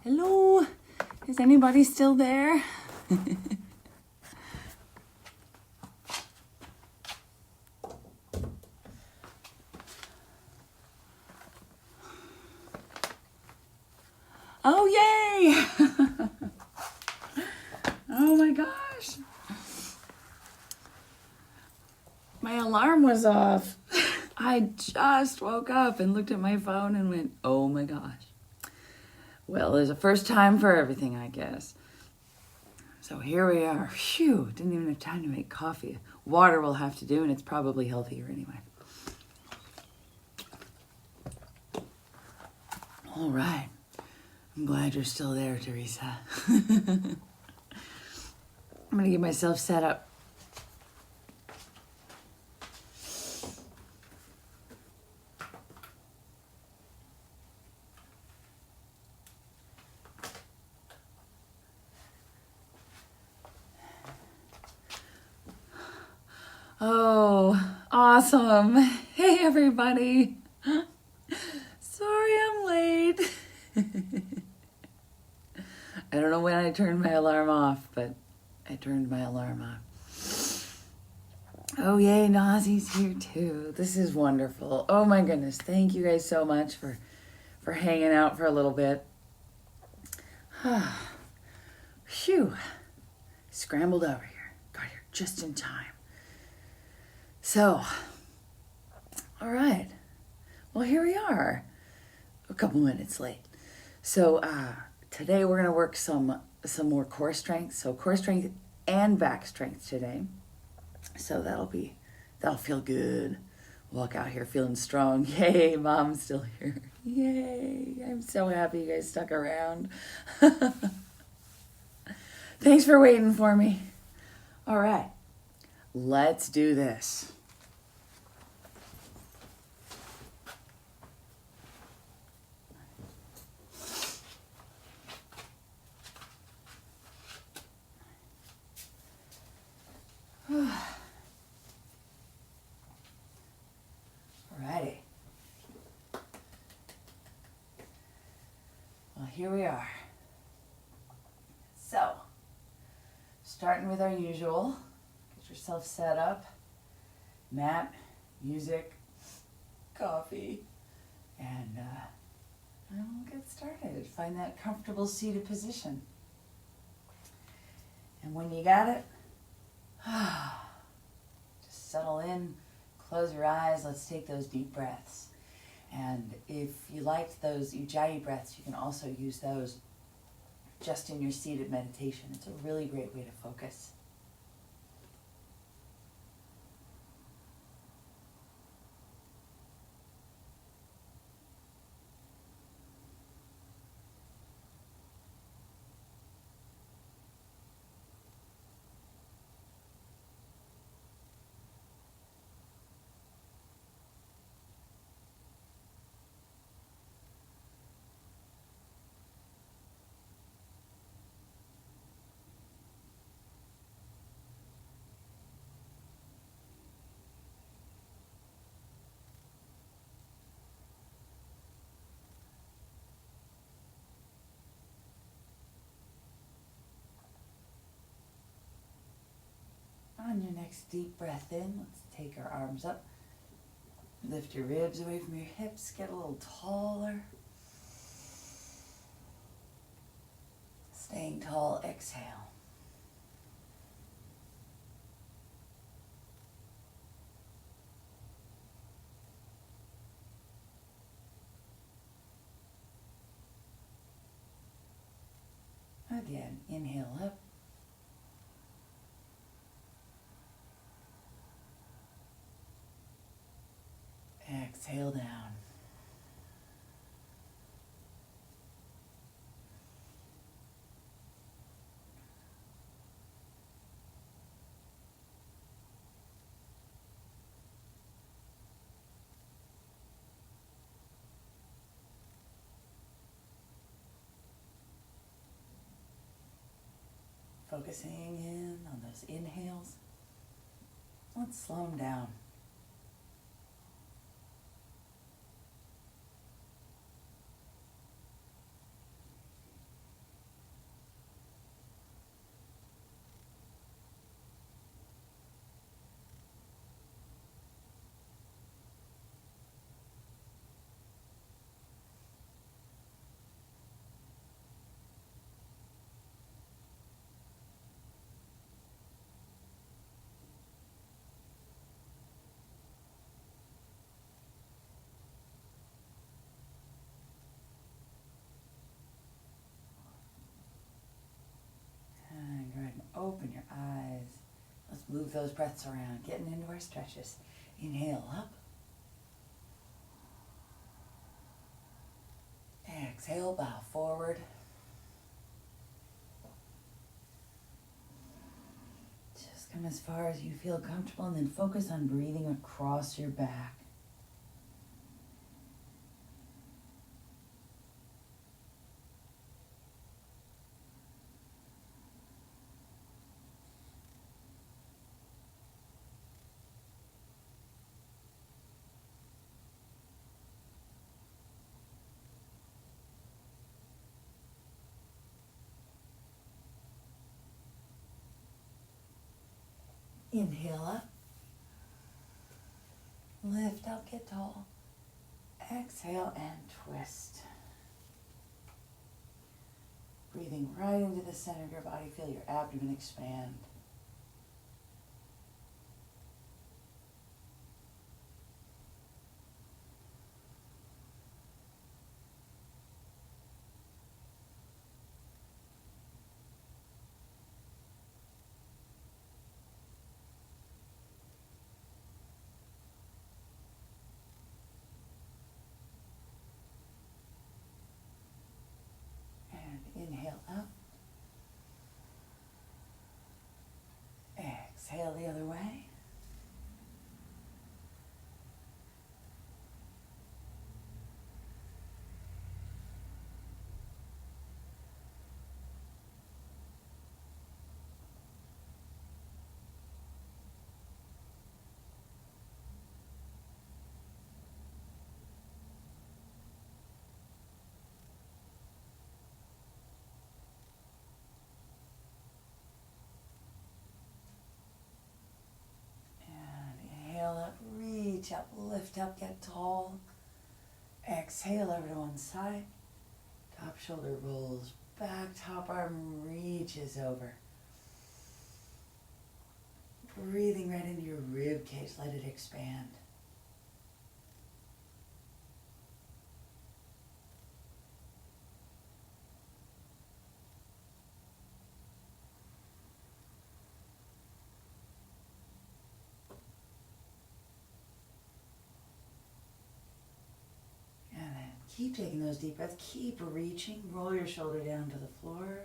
Hello? Is anybody still there? Oh, yay! Oh my gosh. My alarm was off. I just woke up and looked at my phone and went, oh my gosh. Well, there's a first time for everything, I guess. So here we are. Phew, didn't even have time to make coffee. Water will have to do, and it's probably healthier anyway. All right. I'm glad you're still there, Teresa. I'm going to get myself set up. Oh, awesome. Hey, everybody. Sorry I'm late. I don't know when I turned my alarm off, but I turned my alarm off. Oh, yay, Nazi's here too. This is wonderful. Oh my goodness. Thank you guys so much for hanging out for a little bit. Phew. Scrambled over here. Got here just in time. So, all right. Well, here we are. A couple minutes late. So, today we're going to work some more core strength. So, core strength and back strength today. So, that'll feel good. Walk out here feeling strong. Yay, Mom's still here. Yay. I'm so happy you guys stuck around. Thanks for waiting for me. All right. Let's do this. Alrighty. Well, here we are. So, starting with our usual. Get yourself set up. Mat, music, coffee, and we'll get started. Find that comfortable seated position. And when you got it, just settle in, close your eyes, let's take those deep breaths. And if you liked those Ujjayi breaths, you can also use those just in your seated meditation. It's a really great way to focus. On your next deep breath in, let's take our arms up. Lift your ribs away from your hips, get a little taller. Staying tall, exhale. Again, inhale up. Exhale down. Focusing in on those inhales. Let's slow them down. move those breaths around, getting into our stretches. Inhale up. Exhale, bow forward. Just come as far as you feel comfortable and then focus on breathing across your back. Inhale up. Lift up, get tall. Exhale and twist. Breathing right into the center of your body. Feel your abdomen expand. Inhale up. Exhale the other way. Up, reach up, lift up, get tall. Exhale over to one side. Top shoulder rolls back, top arm reaches over. Breathing right into your rib cage, let it expand. Keep taking those deep breaths. Keep reaching. Roll your shoulder down to the floor.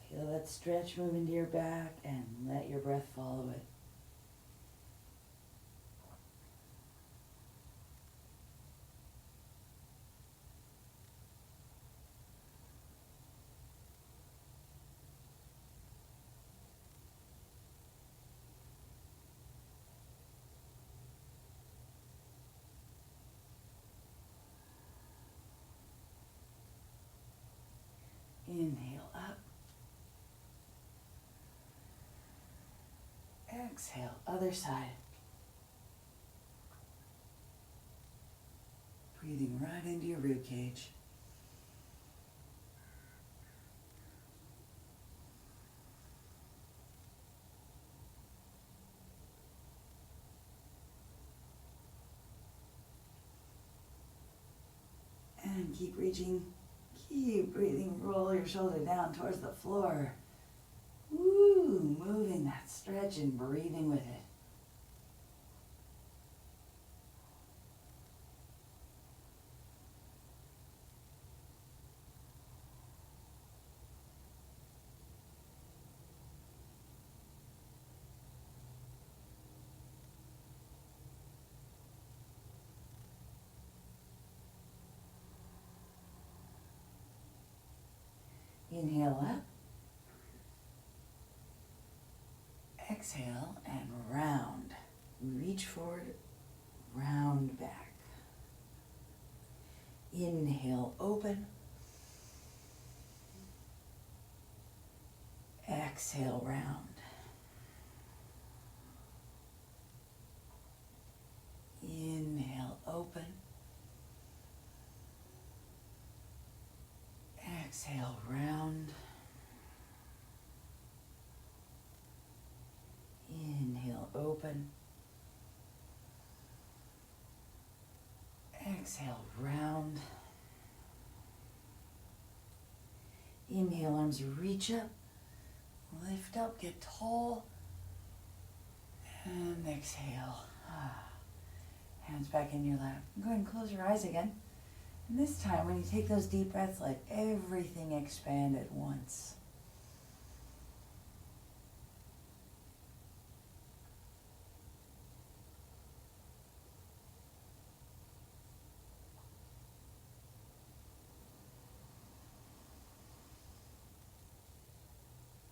Feel that stretch move into your back and let your breath follow it. Inhale up. Exhale, other side. Breathing right into your rib cage. And keep reaching. Keep breathing, roll your shoulder down towards the floor. Woo, moving that stretch and breathing with it. Inhale up. Exhale and round. Reach forward, round back. Inhale, open. Exhale, round. Inhale, open. Exhale, round. Inhale, open. Exhale, round. Inhale, arms reach up. Lift up, get tall, and exhale. Hands back in your lap. Go ahead and close your eyes again. And this time, when you take those deep breaths, let everything expand at once.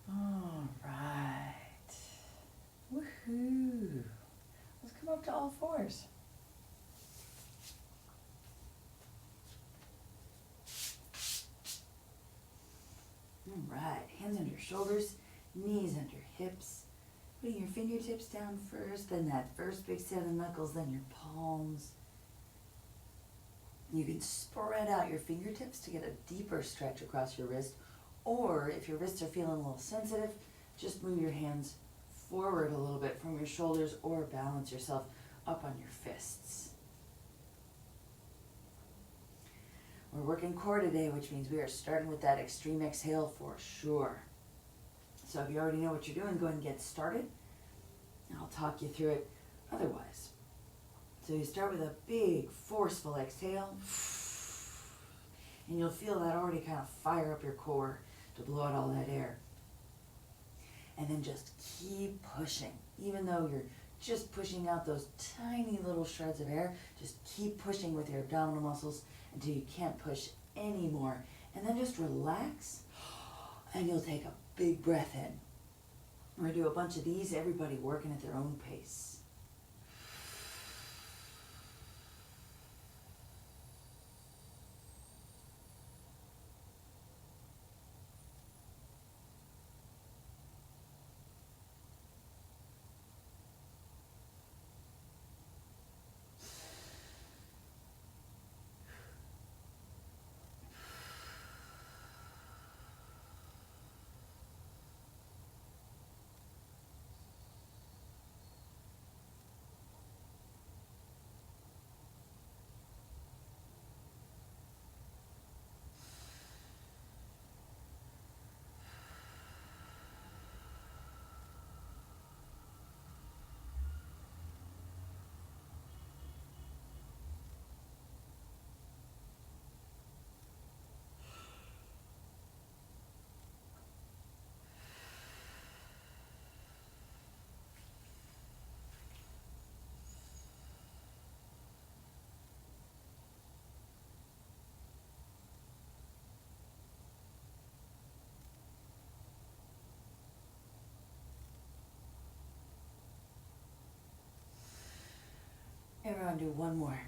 All right. Woohoo. Let's come up to all fours. All right, hands under your shoulders, knees under hips. Putting your fingertips down first, then that first big set of knuckles, then your palms. You can spread out your fingertips to get a deeper stretch across your wrist, or if your wrists are feeling a little sensitive, just move your hands forward a little bit from your shoulders or balance yourself up on your fists. We're working core today, which means we are starting with that extreme exhale for sure. So if you already know what you're doing, go ahead and get started. And I'll talk you through it otherwise. So you start with a big, forceful exhale. And you'll feel that already kind of fire up your core to blow out all that air. And then just keep pushing. Even though you're just pushing out those tiny little shreds of air, just keep pushing with your abdominal muscles until you can't push anymore. And then just relax, and you'll take a big breath in. We're going to do a bunch of these, everybody working at their own pace. Everyone do one more.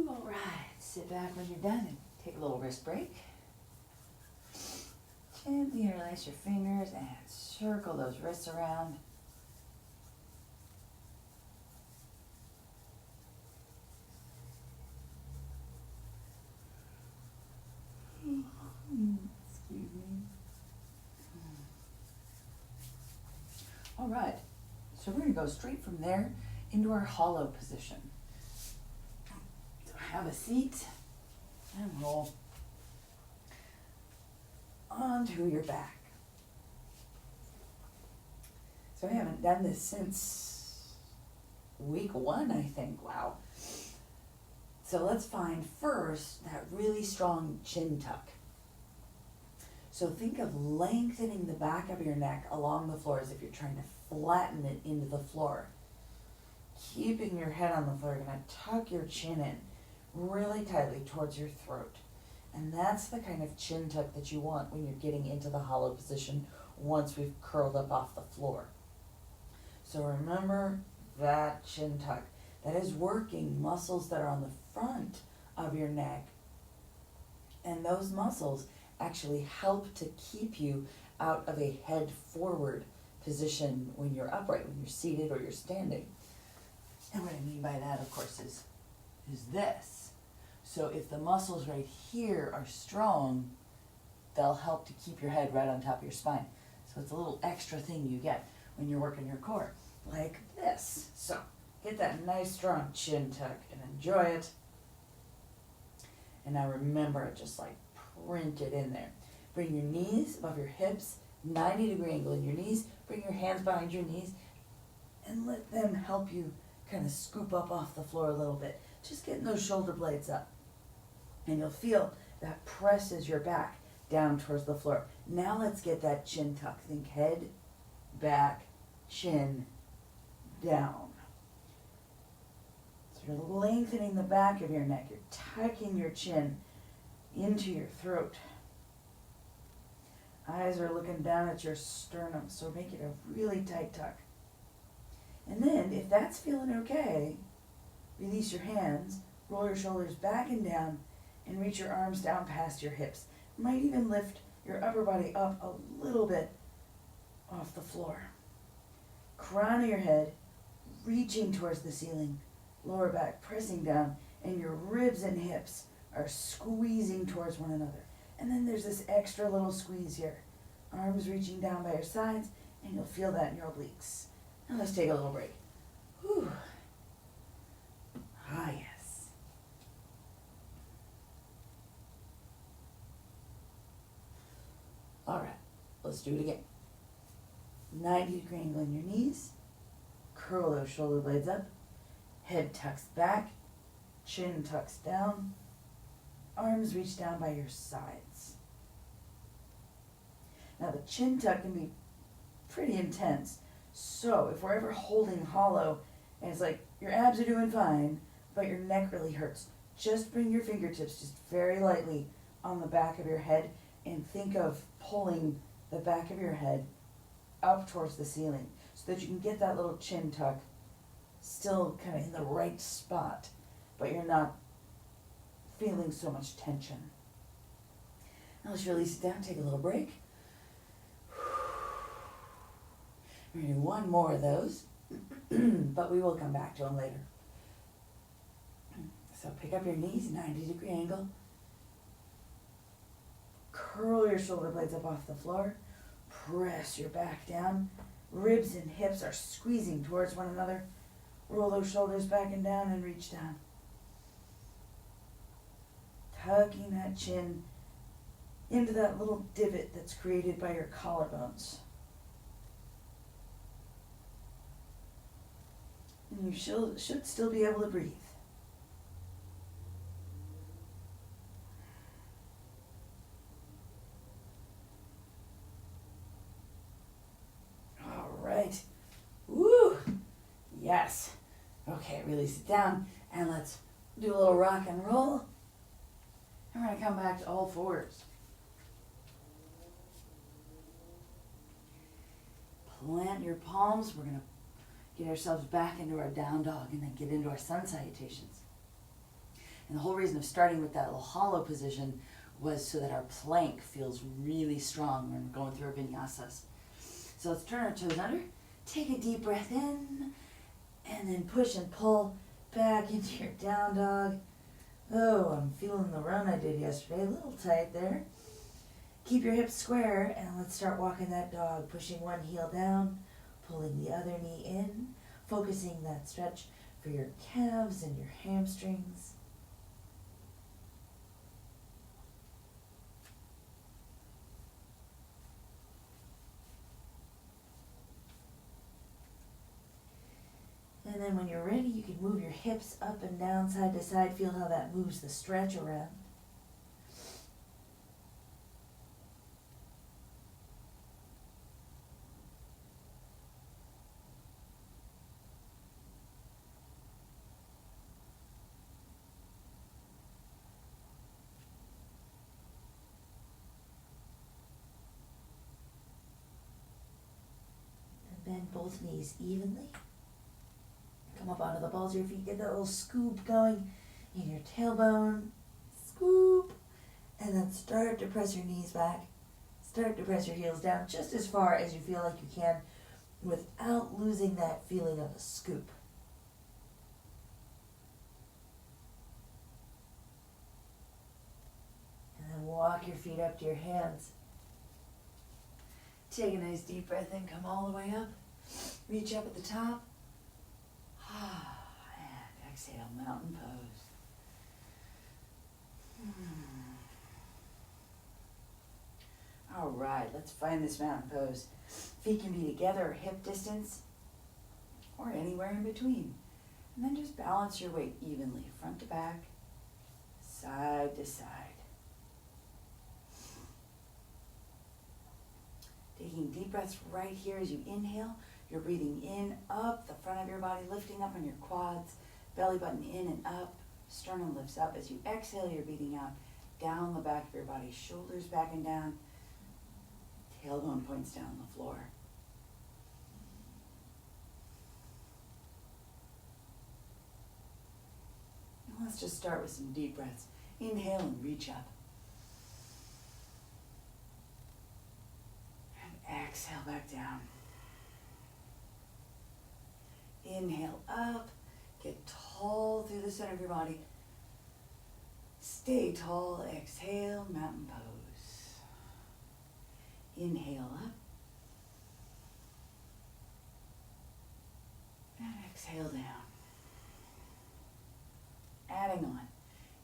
All right, sit back when you're done and take a little wrist break. Gently interlace your fingers and circle those wrists around. Excuse me. All right, so we're going to go straight from there into our hollow position. So have a seat and roll onto your back. So I haven't done this since week 1, I think. Wow. So let's find first that really strong chin tuck. So think of lengthening the back of your neck along the floor as if you're trying to flatten it into the floor. Keeping your head on the floor, you're going to tuck your chin in really tightly towards your throat. And that's the kind of chin tuck that you want when you're getting into the hollow position once we've curled up off the floor. So remember that chin tuck. That is working muscles that are on the front of your neck. And those muscles actually help to keep you out of a head forward position when you're upright, when you're seated or you're standing. And what I mean by that, of course, is this. So if the muscles right here are strong, they'll help to keep your head right on top of your spine. So it's a little extra thing you get when you're working your core, like this. So get that nice strong chin tuck and enjoy it. And now remember, just like print it in there. Bring your knees above your hips, 90-degree angle in your knees. Bring your hands behind your knees and let them help you kind of scoop up off the floor a little bit. Just getting those shoulder blades up. And you'll feel that presses your back down towards the floor. Now let's get that chin tuck. Think head, back, chin, down. So you're lengthening the back of your neck. You're tucking your chin into your throat. Eyes are looking down at your sternum, so make it a really tight tuck. And then, if that's feeling okay, release your hands, roll your shoulders back and down, and reach your arms down past your hips. Might even lift your upper body up a little bit off the floor. Crown of your head, reaching towards the ceiling, lower back pressing down, and your ribs and hips are squeezing towards one another. And then there's this extra little squeeze here. Arms reaching down by your sides, and you'll feel that in your obliques. Now let's take a little break. Whew. Ah, yes. All right, let's do it again. 90-degree angle in your knees. Curl those shoulder blades up. Head tucks back. Chin tucks down. Arms reach down by your sides. Now the chin tuck can be pretty intense. So if we're ever holding hollow and it's like your abs are doing fine, but your neck really hurts, just bring your fingertips just very lightly on the back of your head and think of pulling the back of your head up towards the ceiling so that you can get that little chin tuck still kind of in the right spot, but you're not feeling so much tension. Now let's release it down, take a little break. We're going to do one more of those, but we will come back to them later. So pick up your knees, 90-degree angle. Curl your shoulder blades up off the floor. Press your back down. Ribs and hips are squeezing towards one another. Roll those shoulders back and down and reach down. Tucking that chin into that little divot that's created by your collarbones. And you should still be able to breathe. All right. Woo! Yes. Okay, release it down, and let's do a little rock and roll. And we're going to come back to all fours. Plant your palms. We're going to get ourselves back into our down dog and then get into our sun salutations. And the whole reason of starting with that little hollow position was so that our plank feels really strong when we're going through our vinyasas. So let's turn our toes under, take a deep breath in, and then push and pull back into your down dog. Oh, I'm feeling the run I did yesterday, a little tight there. Keep your hips square, and let's start walking that dog, pushing one heel down, pulling the other knee in, focusing that stretch for your calves and your hamstrings. And then when you're ready, you can move your hips up and down, side to side. Feel how that moves the stretch around. And bend both knees evenly. Come up onto the balls of your feet, get that little scoop going in your tailbone, scoop, and then start to press your knees back, start to press your heels down just as far as you feel like you can without losing that feeling of a scoop. then walk your feet up to your hands. Take a nice deep breath in, come all the way up. Reach up at the top. And exhale, mountain pose. All right, let's find this mountain pose. Feet can be together or hip distance, or anywhere in between. And then just balance your weight evenly, front to back, side to side. Taking deep breaths right here as you inhale. You're breathing in, up, the front of your body lifting up on your quads, belly button in and up, sternum lifts up. As you exhale, you're breathing out, down the back of your body, shoulders back and down, tailbone points down on the floor. And let's just start with some deep breaths. Inhale and reach up. And exhale back down. Inhale up, get tall through the center of your body. Stay tall, exhale, mountain pose. Inhale up. And exhale down. Adding on.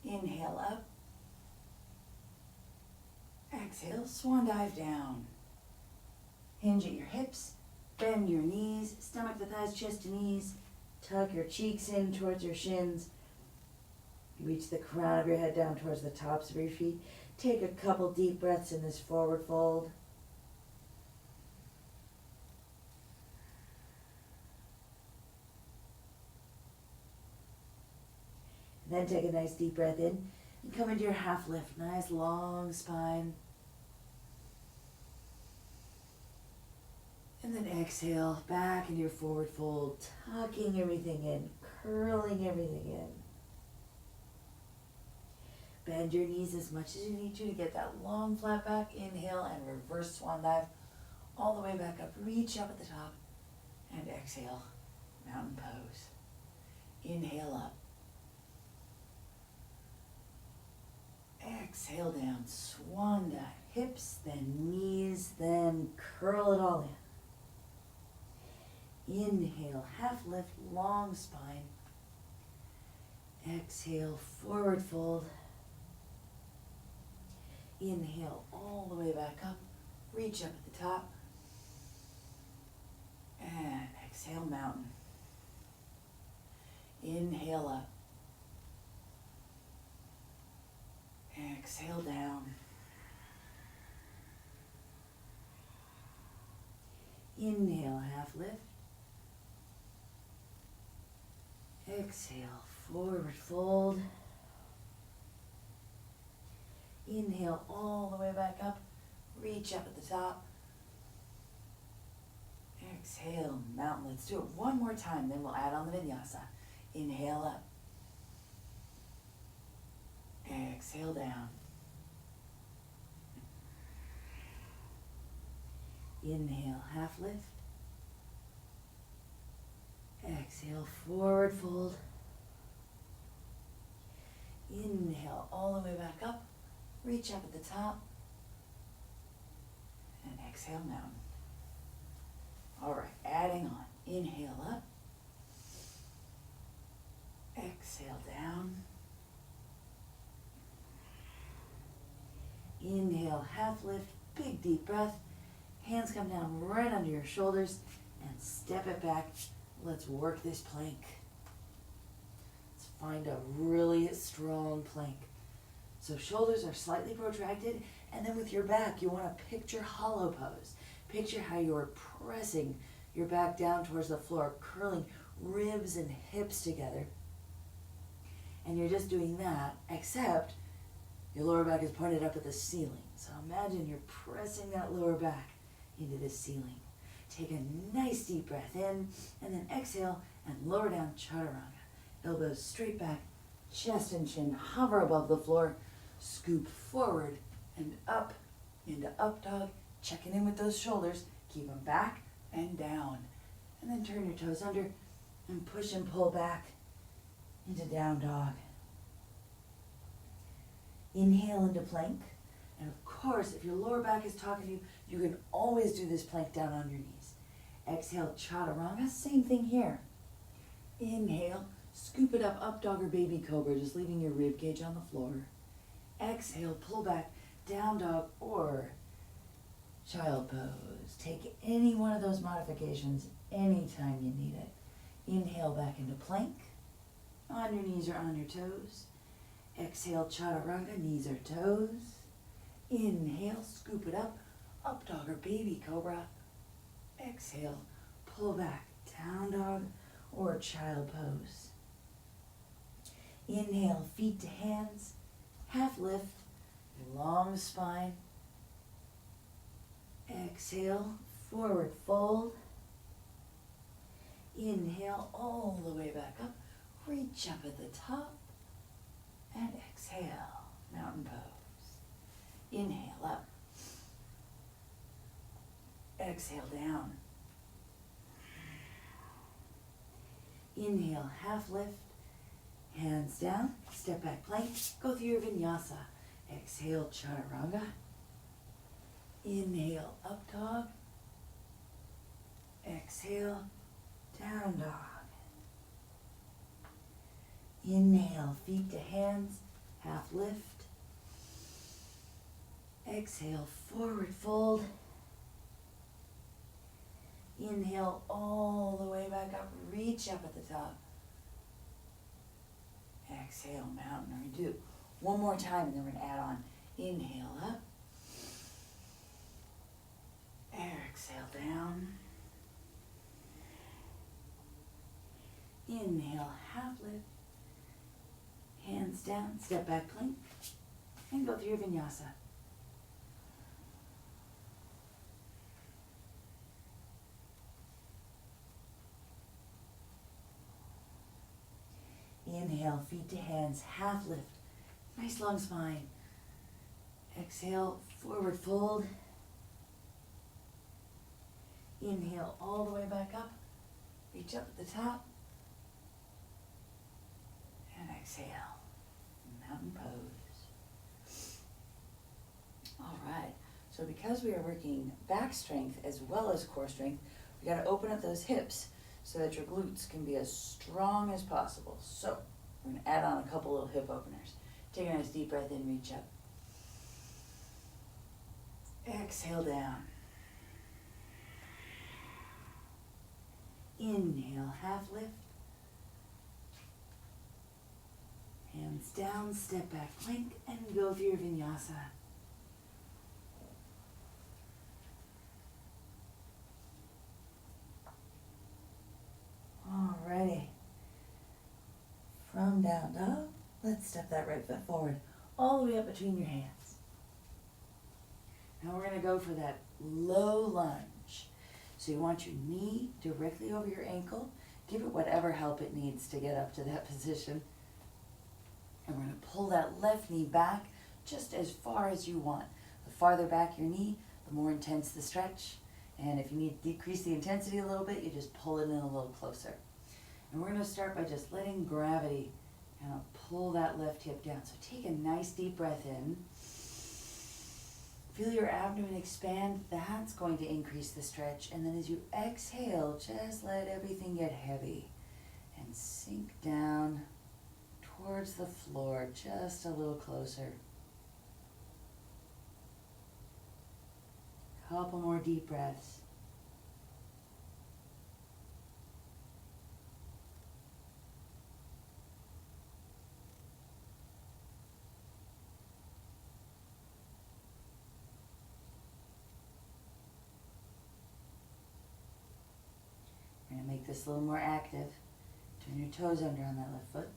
Inhale up. Exhale, swan dive down. Hinge at your hips. Bend your knees, stomach to thighs, chest to knees. Tuck your cheeks in towards your shins. Reach the crown of your head down towards the tops of your feet. Take a couple deep breaths in this forward fold. And then take a nice deep breath in and come into your half lift. Nice long spine. And then exhale, back into your forward fold, tucking everything in, curling everything in. Bend your knees as much as you need to get that long flat back. Inhale and reverse swan dive all the way back up. Reach up at the top and exhale, mountain pose. Inhale up. Exhale down, swan dive. Hips, then knees, then curl it all in. Inhale, half lift, long spine. Exhale, forward fold. Inhale all the way back up. Reach up at the top. And exhale, mountain. Inhale up. Exhale down. Inhale, half lift. Exhale, forward fold. Inhale all the way back up. Reach up at the top. Exhale, mountain. Let's do it one more time, then we'll add on the vinyasa. Inhale up. Exhale down. Inhale, half lift. Exhale, forward fold. Inhale all the way back up. Reach up at the top. And exhale, mountain. All right, adding on. Inhale up. Exhale down. Inhale, half lift, big deep breath. Hands come down right under your shoulders and step it back. Let's work this plank. Let's find a really strong plank. So shoulders are slightly protracted, and then with your back, you want to picture hollow pose. Picture how you're pressing your back down towards the floor, curling ribs and hips together. And you're just doing that, except your lower back is pointed up at the ceiling. So imagine you're pressing that lower back into the ceiling. Take a nice deep breath in, and then exhale and lower down chaturanga. Elbows straight back, chest and chin hover above the floor. Scoop forward and up into up dog. Checking in with those shoulders. Keep them back and down. And then turn your toes under and push and pull back into down dog. Inhale into plank. And of course, if your lower back is talking to you, you can always do this plank down on your knees. Exhale, chaturanga, same thing here. Inhale, scoop it up dog or baby cobra, just leaving your rib cage on the floor. Exhale, pull back, down dog or child pose. Take any one of those modifications anytime you need it. Inhale back into plank, on your knees or on your toes. Exhale, chaturanga, knees or toes. Inhale, scoop it up dog or baby cobra. Exhale, pull back, down dog or child pose. Inhale, feet to hands, half lift, long spine. Exhale, forward fold. Inhale all the way back up, reach up at the top, and exhale, mountain pose. Inhale up. Exhale down. Inhale, half lift, hands down, step back plank, go through your vinyasa. Exhale, chaturanga. Inhale, up dog. Exhale, down dog. Inhale, feet to hands, half lift. Exhale, forward fold. Inhale all the way back up, reach up at the top. Exhale, mountain redo. One more time and then we're going to add on. Inhale up. Exhale down. Inhale, half lift. Hands down, step back plank. And go through your vinyasa. Inhale, feet to hands, half lift. Nice long spine. Exhale, forward fold. Inhale all the way back up. Reach up at the top. And exhale, mountain pose. All right, so because we are working back strength as well as core strength, we got to open up those hips so that your glutes can be as strong as possible. So we're going to add on a couple little hip openers. Take a nice deep breath in, reach up. Exhale down. Inhale, half lift. Hands down, step back plank, and go through your vinyasa. Alrighty. From down dog, let's step that right foot forward, all the way up between your hands. Now we're going to go for that low lunge. So you want your knee directly over your ankle. Give it whatever help it needs to get up to that position. And we're going to pull that left knee back just as far as you want. The farther back your knee, the more intense the stretch. And if you need to decrease the intensity a little bit, you just pull it in a little closer. And we're going to start by just letting gravity kind of pull that left hip down. So take a nice deep breath in. Feel your abdomen expand. That's going to increase the stretch. And then as you exhale, just let everything get heavy and sink down towards the floor, just a little closer. Couple more deep breaths. We're going to make this a little more active. Turn your toes under on that left foot.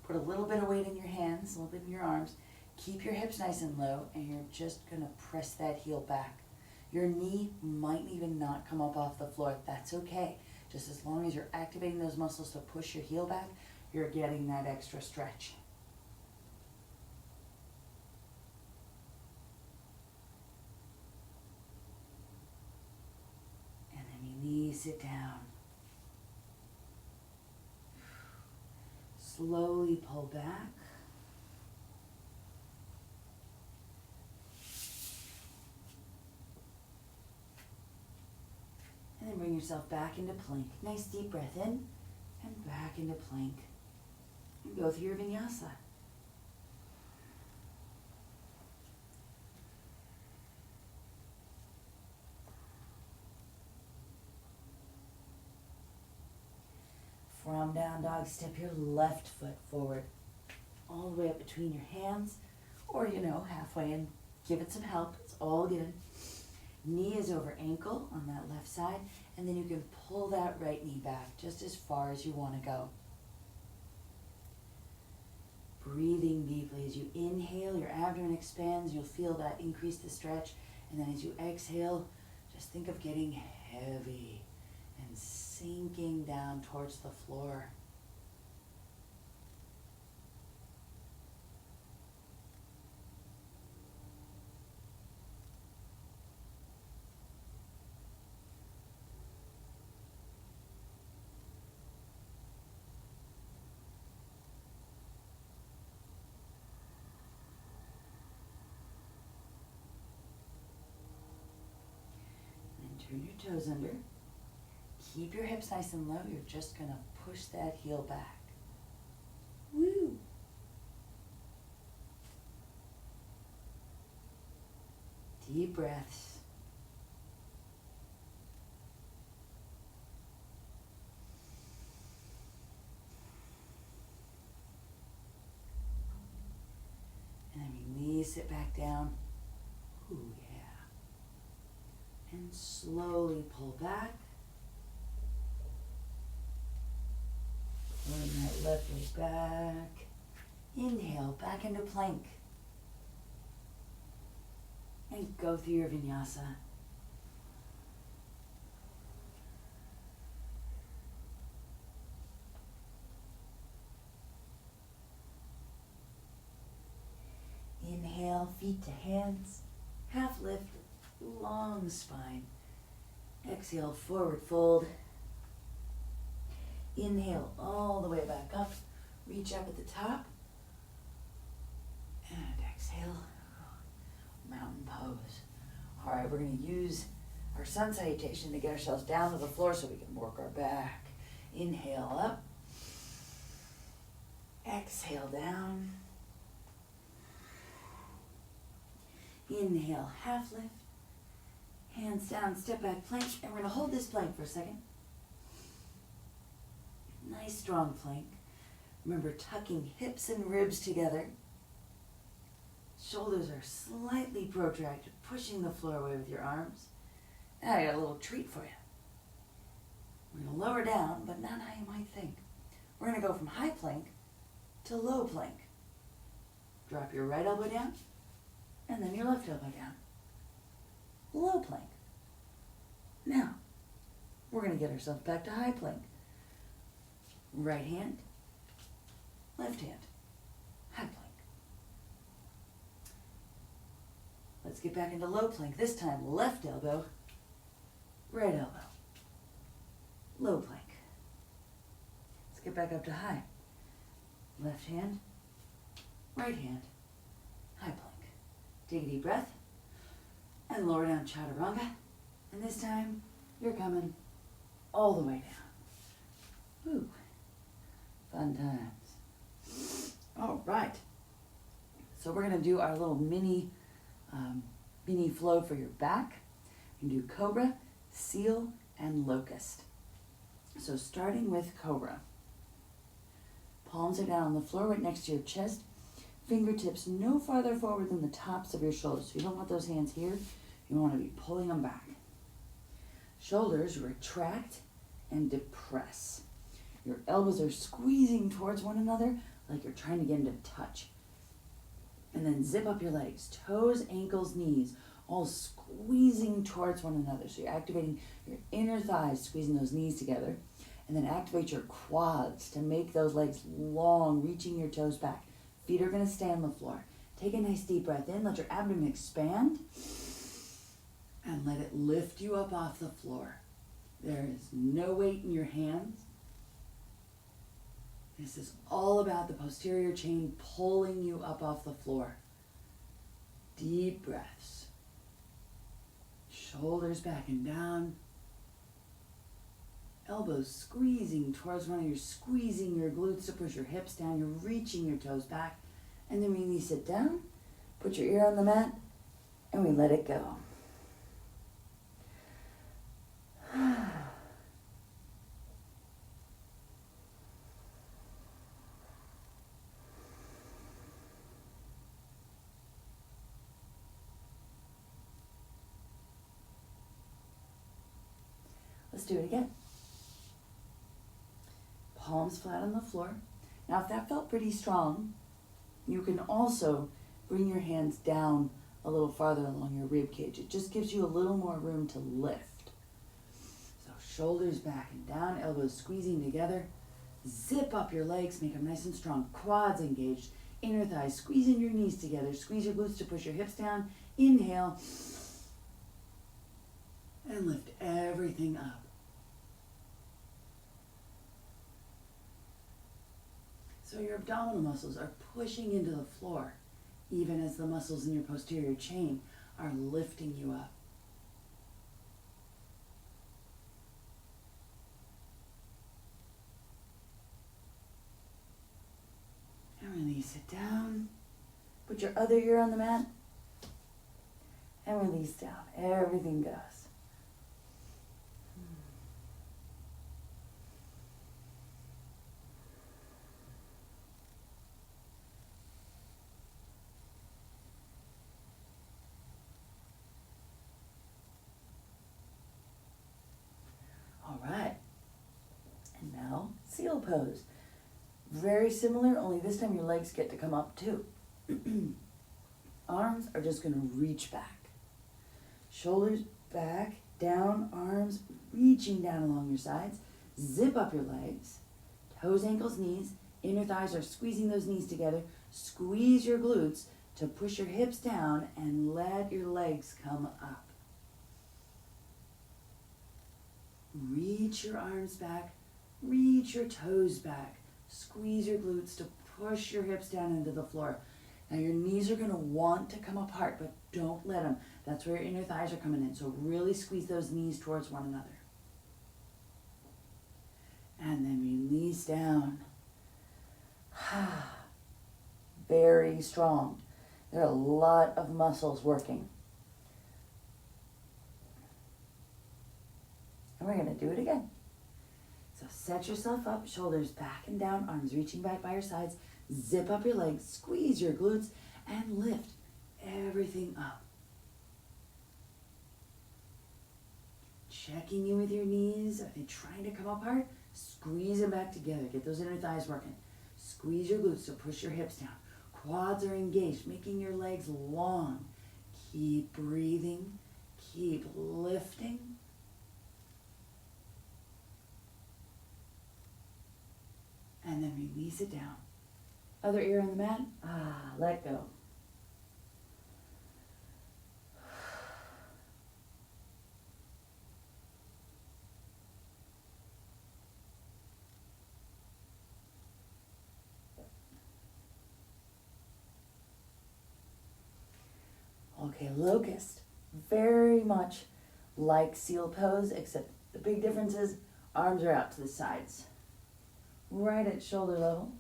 Put a little bit of weight in your hands, a little bit in your arms. Keep your hips nice and low, and you're just going to press that heel back. Your knee might even not come up off the floor. That's okay. Just as long as you're activating those muscles to push your heel back, you're getting that extra stretch. And then your knees sit down. Slowly pull back. yourself back into plank. Nice deep breath in and back into plank. And go through your vinyasa. From down dog, step your left foot forward, all the way up between your hands, or halfway, and give it some help. It's all good. Knee is over ankle on that left side, and then you can pull that right knee back just as far as you want to go. Breathing deeply. As you inhale, your abdomen expands. You'll feel that increase the stretch. And then as you exhale, just think of getting heavy and sinking down towards the floor. Turn your toes under. Keep your hips nice and low. You're just going to push that heel back. Woo! Deep breaths. And then release it back down. Ooh, yeah. And slowly pull back. Pulling that left leg back. Inhale, back into plank. And go through your vinyasa. Inhale, feet to hands, half lift. Long spine. Exhale, forward fold. Inhale all the way back up. Reach up at the top. And exhale, mountain pose. All right, we're going to use our sun salutation to get ourselves down to the floor so we can work our back. Inhale up. Exhale down. Inhale, half lift. Hands down, step back plank, and we're going to hold this plank for a second. Nice strong plank. Remember, tucking hips and ribs together. Shoulders are slightly protracted, pushing the floor away with your arms. Now I got a little treat for you. We're going to lower down, but not how you might think. We're going to go from high plank to low plank. Drop your right elbow down, and then your left elbow down. Low plank. Now, we're going to get ourselves back to high plank. Right hand, left hand, high plank. Let's get back into low plank. This time, left elbow, right elbow, low plank. Let's get back up to high. Left hand, right hand, high plank. Take a deep breath. And lower down chaturanga. And this time, you're coming all the way down. Woo. Fun times. All right. So we're going to do our little mini flow for your back. You can do cobra, seal, and locust. So starting with cobra. Palms are down on the floor right next to your chest. Fingertips no farther forward than the tops of your shoulders. So you don't want those hands here. You want to be pulling them back. Shoulders retract and depress. Your elbows are squeezing towards one another like you're trying to get into touch. And then zip up your legs. Toes, ankles, knees, all squeezing towards one another. So you're activating your inner thighs, squeezing those knees together. And then activate your quads to make those legs long, reaching your toes back. Feet are going to stay on the floor. Take a nice deep breath in. Let your abdomen expand. And let it lift you up off the floor. There is no weight in your hands. This is all about the posterior chain pulling you up off the floor. Deep breaths. Shoulders back and down. Elbows squeezing towards one another. You're squeezing your glutes to push your hips down. You're reaching your toes back. And then release it down. Put your ear on the mat. And we let it go. Let's do it again. Palms flat on the floor. Now, if that felt pretty strong, you can also bring your hands down a little farther along your rib cage. It just gives you a little more room to lift. So shoulders back and down, elbows squeezing together. Zip up your legs, make them nice and strong. Quads engaged, inner thighs, squeezing your knees together. Squeeze your glutes to push your hips down. Inhale. And lift everything up. So your abdominal muscles are pushing into the floor, even as the muscles in your posterior chain are lifting you up. And release it down. Put your other ear on the mat. And release down. Everything goes. All right. And now, seal pose. Very similar, only this time your legs get to come up too. Arms are just going to reach back. Shoulders back, down, arms reaching down along your sides. Zip up your legs. Toes, ankles, knees. Inner thighs are squeezing those knees together. Squeeze your glutes to push your hips down and let your legs come up. Reach your arms back. Reach your toes back. Squeeze your glutes to push your hips down into the floor. Now your knees are going to want to come apart, but don't let them. That's where your inner thighs are coming in. So really squeeze those knees towards one another. And then release down. Very strong. There are a lot of muscles working. And we're going to do it again. So set yourself up, shoulders back and down, arms reaching back by your sides. Zip up your legs, squeeze your glutes, and lift everything up. Checking in with your knees. Are they trying to come apart? Squeeze them back together. Get those inner thighs working. Squeeze your glutes to push your hips down. Quads are engaged, making your legs long. Keep breathing. Keep lifting. And then release it down. Other ear on the mat. Let go. Okay, locust. Very much like seal pose, except the big difference is arms are out to the sides. Right at shoulder level.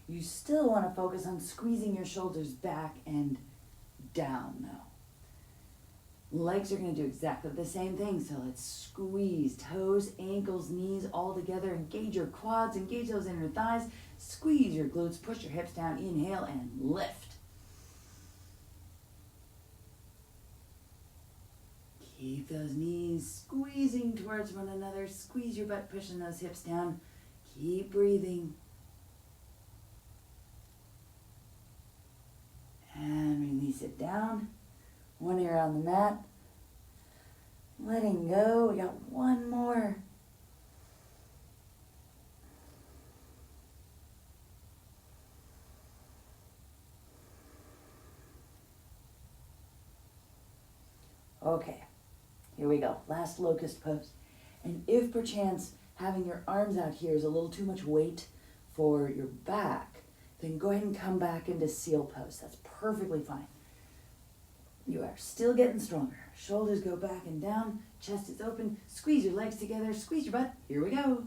You still want to focus on squeezing your shoulders back and down though. Legs are going to do exactly the same thing, so let's squeeze toes, ankles, knees all together. Engage your quads, engage those inner thighs. Squeeze your glutes, push your hips down, inhale and lift. Keep those knees squeezing towards one another. Squeeze your butt, pushing those hips down. Keep breathing. And release it down. One ear on the mat. Letting go. We got one more. Okay, here we go. Last locust pose. And if perchance having your arms out here is a little too much weight for your back, then go ahead and come back into seal pose. That's perfectly fine. You are still getting stronger. Shoulders go back and down, chest is open, squeeze your legs together, squeeze your butt. Here we go.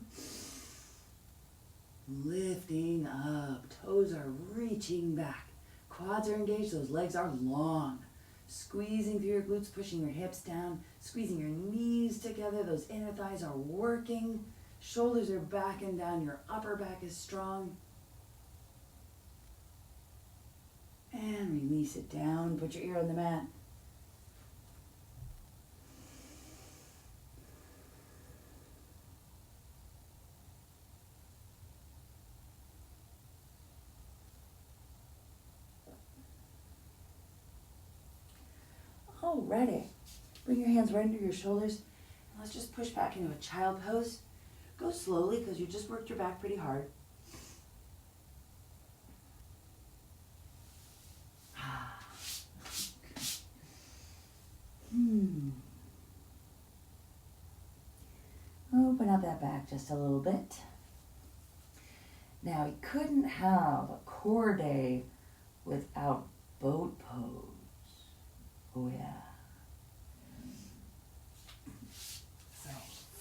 Lifting up, toes are reaching back. Quads are engaged, those legs are long. Squeezing through your glutes, pushing your hips down, squeezing your knees together, those inner thighs are working. Shoulders are back and down, your upper back is strong. And release it down, put your ear on the mat. Alrighty. Bring your hands right under your shoulders. And let's just push back into a child pose. Go slowly because you just worked your back pretty hard. Open up that back just a little bit. Now, we couldn't have a core day without boat pose. Oh yeah. So,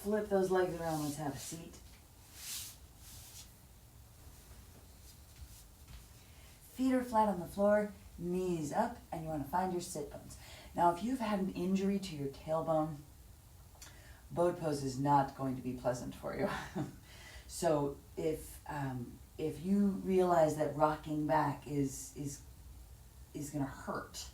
flip those legs around, let's have a seat. Feet are flat on the floor, knees up, and you want to find your sit bones. Now, if you've had an injury to your tailbone, boat pose is not going to be pleasant for you. So if you realize that rocking back is going to hurt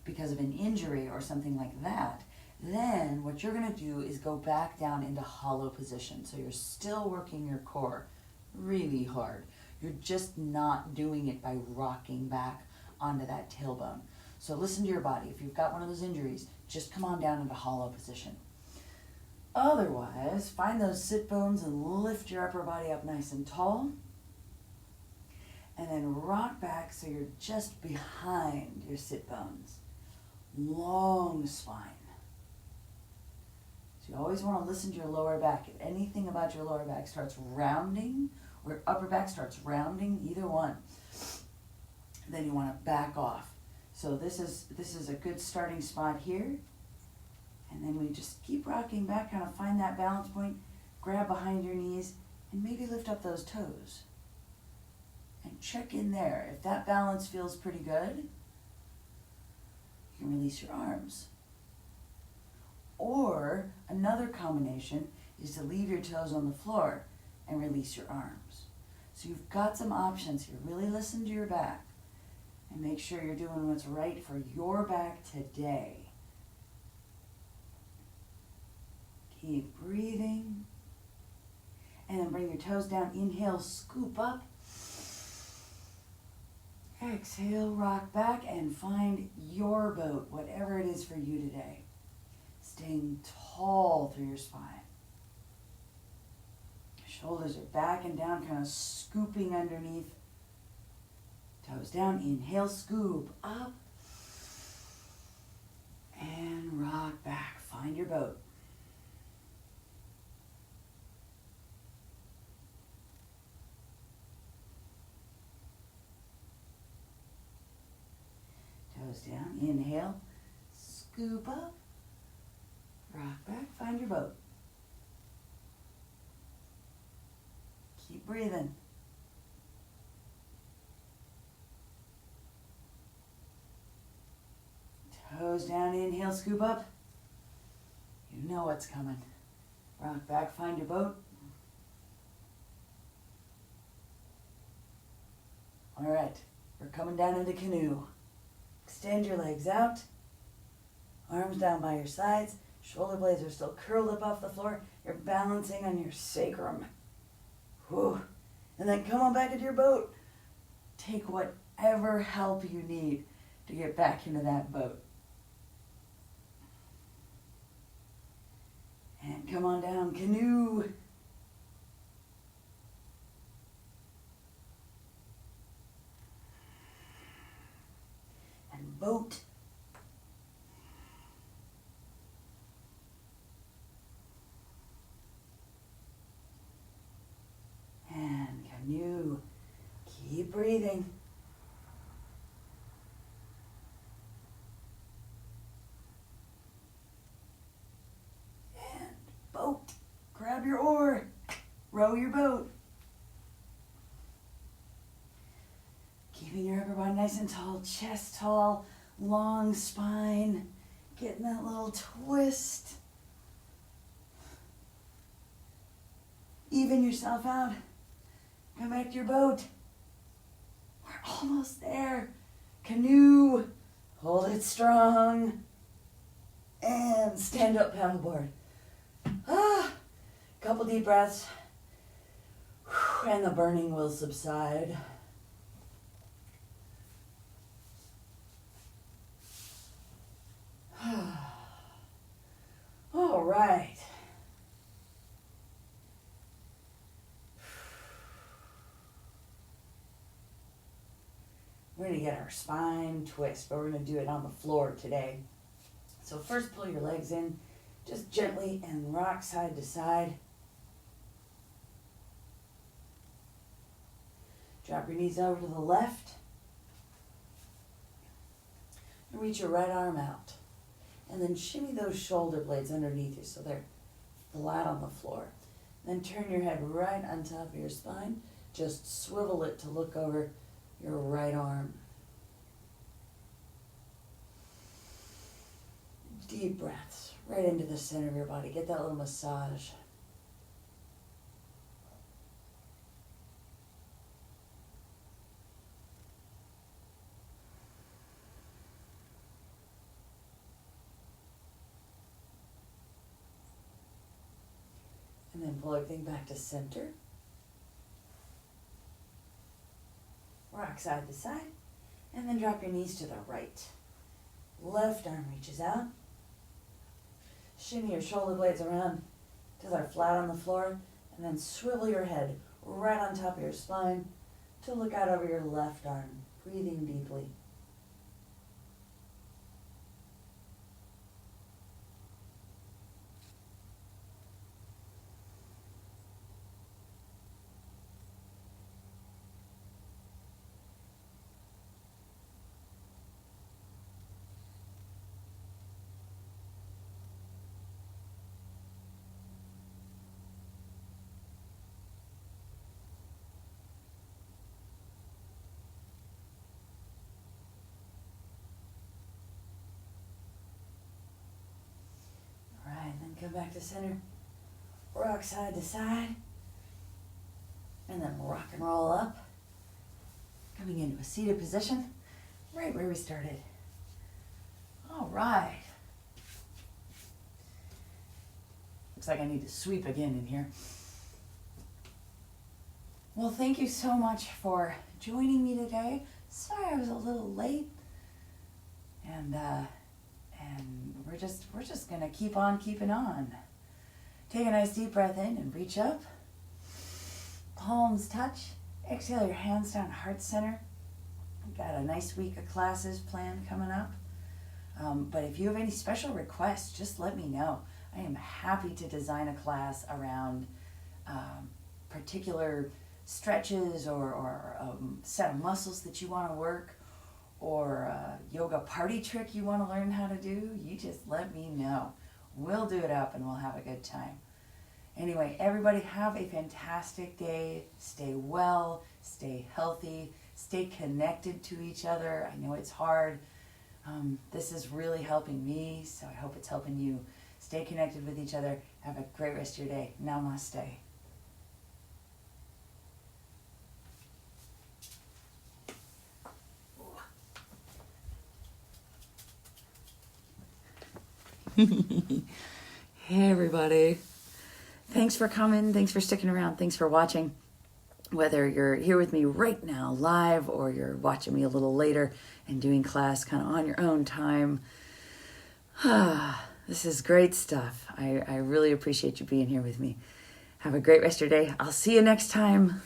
because of an injury or something like that, then what you're going to do is go back down into hollow position. So you're still working your core really hard. You're just not doing it by rocking back onto that tailbone. So listen to your body. If you've got one of those injuries, just come on down into hollow position. Otherwise, find those sit bones and lift your upper body up nice and tall. And then rock back so you're just behind your sit bones. Long spine. So you always want to listen to your lower back. If anything about your lower back starts rounding, or your upper back starts rounding, either one, then you want to back off. So this is a good starting spot here. And then we just keep rocking back, kind of find that balance point, grab behind your knees, and maybe lift up those toes. And check in there. If that balance feels pretty good, you can release your arms. Or another combination is to leave your toes on the floor and release your arms. So you've got some options here. Really listen to your back and make sure you're doing what's right for your back today. Keep breathing. And then bring your toes down. Inhale, scoop up. Exhale, rock back and find your boat, whatever it is for you today. Staying tall through your spine. Shoulders are back and down, kind of scooping underneath. Toes down. Inhale, scoop up. And rock back. Find your boat. Toes down. Inhale, scoop up. Rock back. Find your boat. Keep breathing. Toes down, inhale, scoop up. You know what's coming. Rock back, find your boat. All right, we're coming down into canoe. Extend your legs out. Arms down by your sides. Shoulder blades are still curled up off the floor. You're balancing on your sacrum. Whew. And then come on back into your boat. Take whatever help you need to get back into that boat. And come on down, canoe. And boat. And canoe. Keep breathing. row your boat. Keeping your upper body nice and tall, chest tall, long spine, getting that little twist. Even yourself out. Come back to your boat. We're almost there. Canoe. Hold it strong. And stand up paddleboard. Couple deep breaths. And the burning will subside. All right. We're going to get our spine twist, but we're going to do it on the floor today. So first pull your legs in, just gently, and rock side to side. Drop your knees over to the left. And reach your right arm out. And then shimmy those shoulder blades underneath you so they're flat on the floor. Then turn your head right on top of your spine. Just swivel it to look over your right arm. Deep breaths right into the center of your body. Get that little massage. And then pull everything back to center. Rock side to side. And then drop your knees to the right. Left arm reaches out. Shimmy your shoulder blades around till they're flat on the floor. And then swivel your head right on top of your spine to look out over your left arm. Breathing deeply. Come back to center, rock side to side, and then rock and roll up, coming into a seated position, right where we started. All right. Looks like I need to sweep again in here. Well, thank you so much for joining me today. Sorry I was a little late, and we're just gonna keep on keeping on. Take a nice deep breath in and reach up. Palms touch. Exhale your hands down heart center. We've got a nice week of classes planned coming up. But if you have any special requests, just let me know. I am happy to design a class around particular stretches or set of muscles that you want to work, or a yoga party trick you want to learn how to do. You just let me know. We'll do it up and we'll have a good time. Anyway, everybody have a fantastic day. Stay well, stay healthy, stay connected to each other. I know it's hard. This is really helping me, so I hope it's helping you. Stay connected with each other. Have a great rest of your day. Namaste. Hey everybody. Thanks for coming. Thanks for sticking around. Thanks for watching. Whether you're here with me right now live or you're watching me a little later and doing class kind of on your own time. This is great stuff. I really appreciate you being here with me. Have a great rest of your day. I'll see you next time.